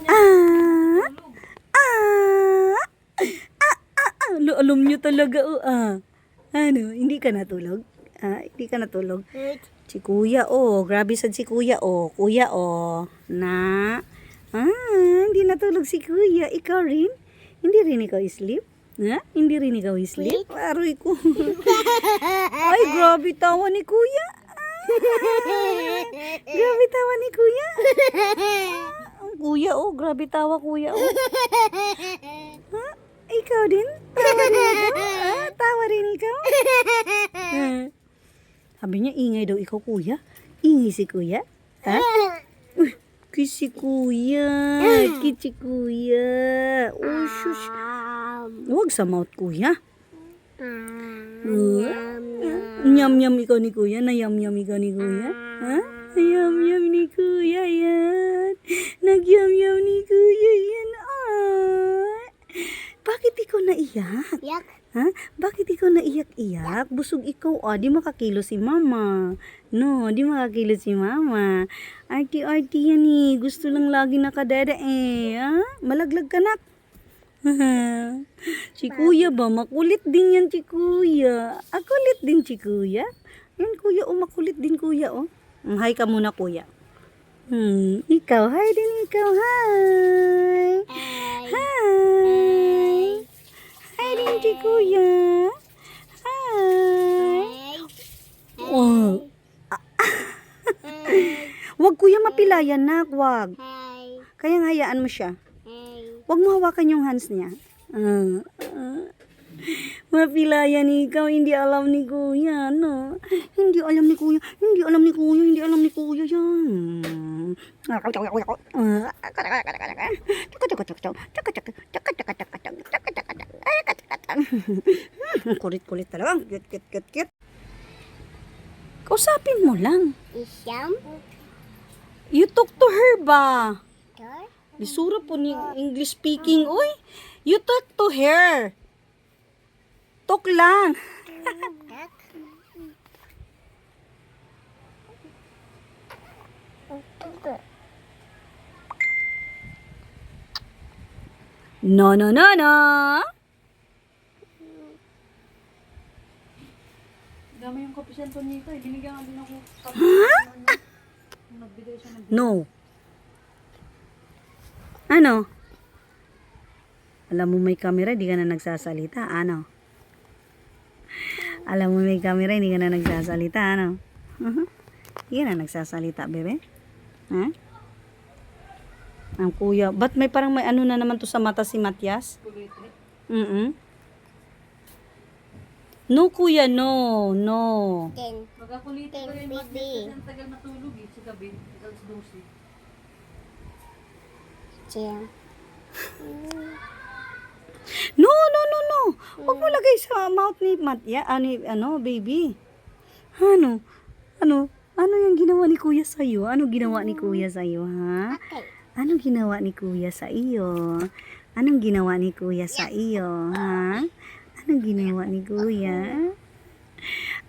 Ah! Ah! Alam nyo talaga, Ano, hindi ka natulog? Hindi ka natulog? Si kuya, grabe sad si kuya, Kuya, na. Hindi natulog si kuya. Ikaw rin? Hindi rin ikaw sleep? Hindi rin ikaw sleep? Aroy ko. Ay, grabe tawa ni kuya. Grabe tawa ni kuya. Kuya, grabe tawa kuya, Ikaw din? Tawa rin ikaw? Tawa rin ikaw? Sabi niya, ingay daw ikaw, kuya. Ingay si kuya? Kisi kuya. Kisi kuya. Shush. Huwag sa mouth, kuya. Nyam-nyam ikaw ni kuya. Nayam-yam ikaw ni kuya. Nayam-yam ni kuya yan. Nagyam-yam ni kuya yan. Bakit ikaw naiyak? Yak. Bakit ikaw naiyak-iyak? Busog ikaw, di makakilo si mama. No, di makakilo si mama. Arty-arty yan Gusto lang lagi nakadada Malaglag ka na. Si kuya ba? Makulit din yan si kuya. Kulit din si kuya. Yan kuya, makulit din kuya, Hi ka muna kuya. Ikaw, hi din ikaw, hi. Hi. Hi din si kuya. Hi. Wag kuya mapilayan na, wag. Kaya hayaan mo siya. Wag mo hawakan yung hands niya. Mapilayan ikaw, hindi alam ni kuya, no? Hindi alam ni kuya, hindi alam ni kuya, hindi alam ni kuya yan. Kulit-kulit talaga. Kit. Kausapin mo lang. Isyam. You talk to her ba? Bisura po ni English speaking. Uy, you talk to her. Talk lang. No. Dami yung kapisan to nito. Binigyan nga din ako. Nagbigay siya ng... No. Ano? Alam mo may camera, di ka na nagsasalita. Ano? Alam mo may camera, hindi ka na nagsasalita. Ano? Hindi ka na nagsasalita, bebe. Ang kuya. Ba't may parang may ano na naman to sa mata si Matias? No, kuya, no. Ten. Magkakulitin ko rin mas baby. ang tagal matulog sa gabi. Alas 12. Ten. No. Huwag mo lagay sa mouth ni Matya, baby. Ano yung ginawa ni kuya sa iyo? Ano ginawa ni kuya sa iyo, ha? Okay. Anong ginawa ni kuya sa iyo? Anong ginawa ni kuya sa iyo, ha? Anong ginawa ni kuya?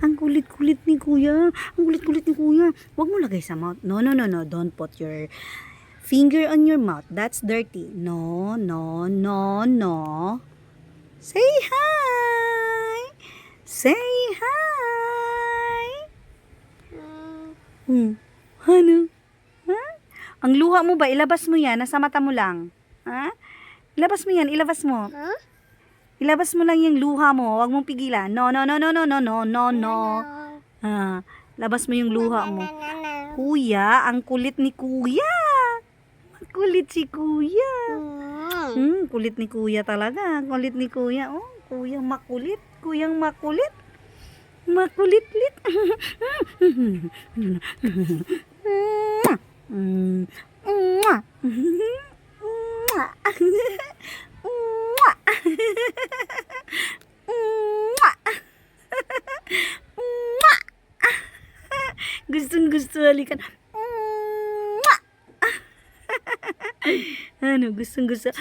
Ang kulit-kulit ni kuya. Huwag mo lagay sa mouth. No. Don't put your finger on your mouth. That's dirty. No. Say hi. Say hi. Ano? Ha? Ang luha mo ba? Ilabas mo yan. Nasa mata mo lang. Ha? Ilabas mo yan. Ilabas mo. Huh? Ilabas mo lang yung luha mo. Huwag mong pigilan. No. Labas mo yung luha mo. Kuya, ang kulit ni kuya. Kulit si kuya. Kulit ni kuya talaga. Kulit ni kuya. Kuya makulit. Kuyang makulit. Makulit-lit. Gustong-gusto halikan. Ano, gustong-gusto.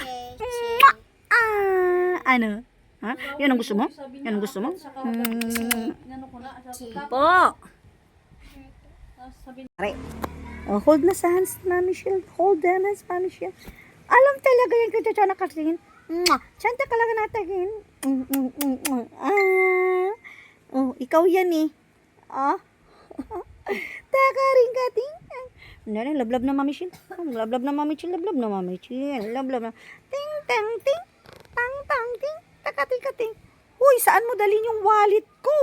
Ano? Ha? Yan ang gusto mo? Yan ang gusto mo? Ano ko na? Po! Sabi Hold na sa hands ni Mami Michelle. Hold them hands, Mami Michelle. Alam talaga yan kung siya nakatingin. Santa ka lang natin. Oh, ikaw yan eh. Ah. Takaring ka ting. Nana, lablab na Mami Chil. Lablab na Mami Chil, lablab na Mami Chil. Lablab na. Ting, tang, ting. Tang, tang, ting. Takating, kating. Uy, saan mo dalhin yung wallet ko?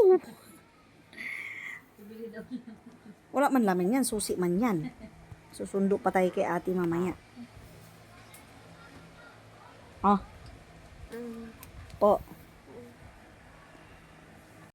Wala man laman yan, susi man yan. Susundo pa tayo kay ate mamaya. Oh. Po.